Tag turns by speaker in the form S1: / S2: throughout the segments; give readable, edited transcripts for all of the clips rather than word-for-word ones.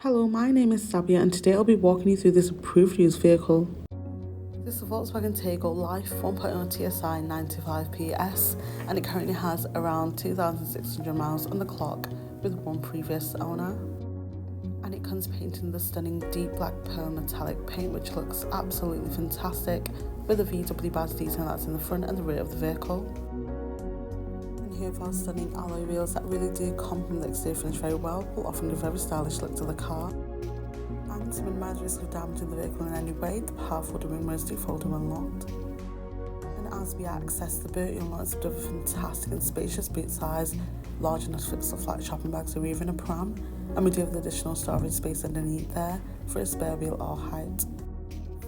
S1: Hello, my name is Sabia and today I'll be walking you through this approved used vehicle. This is a Volkswagen Taigo Life 1.0 TSI 95 PS and it currently has around 2,600 miles on the clock with one previous owner. And it comes painted in the stunning deep black pearl metallic paint which looks absolutely fantastic with a VW badge detail that's in the front and the rear of the vehicle. Here with our stunning alloy wheels that really do complement the exterior finish very well, while offering a very stylish look to the car. And to minimise risk of damaging the vehicle in any way, the powerful wing mirrors do fold when unlocked. And as we access the boot, you'll notice a fantastic and spacious boot size, large enough to fit some flat shopping bags or even a pram. And we do have the additional storage space underneath there for a spare wheel or height.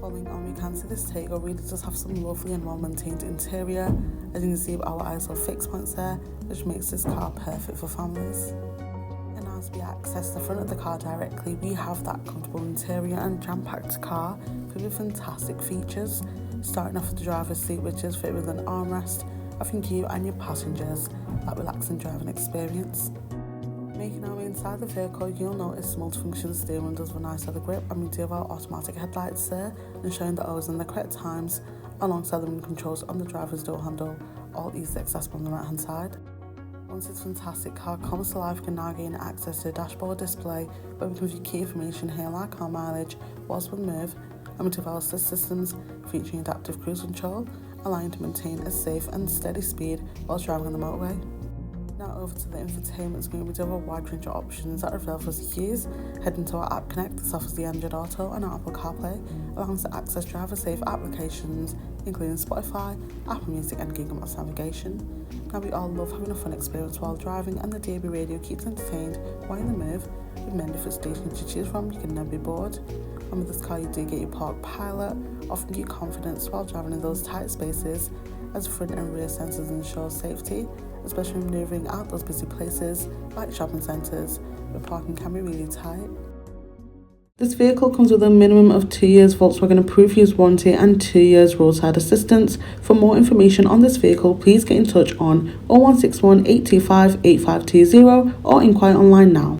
S1: Following on, we can see this Taigo really does have some lovely and well-maintained interior, as you can see with our ISO fixed points there, which makes this car perfect for families. And as we access the front of the car directly, we have that comfortable interior and jam-packed car filled with fantastic features, starting off with the driver's seat which is fitted with an armrest, offering you and your passengers that relaxing driving experience. Making our way inside the vehicle, you'll notice multifunction steering wheel does with a nice leather grip, and we do have our automatic headlights there, ensuring that always in the correct times, alongside the wind controls on the driver's door handle, all easily accessible on the right hand side. Once this fantastic car comes to life, you can now gain access to a dashboard display where we can view key information here like our mileage, what's been moved, and we do have our assist systems featuring adaptive cruise control, allowing you to maintain a safe and steady speed whilst driving on the motorway. Now over to the infotainment screen, we do have a wide range of options that are available for us to use. Head into our App Connect, this offers the Android Auto and Apple CarPlay, allowing us to access driver-safe applications including Spotify, Apple Music and Google Maps navigation. Now we all love having a fun experience while driving, and the DAB radio keeps entertained while in the move. With many different stations to choose from, you can never be bored. And with this car you do get your Park Pilot, offering you confidence while driving in those tight spaces, as front and rear sensors ensure safety, especially when manoeuvring out those busy places like shopping centres where parking can be really tight. This vehicle comes with a minimum of 2 years Volkswagen approved use warranty and 2 years roadside assistance. For more information on this vehicle, please get in touch on 0161 825 8520 or inquire online now.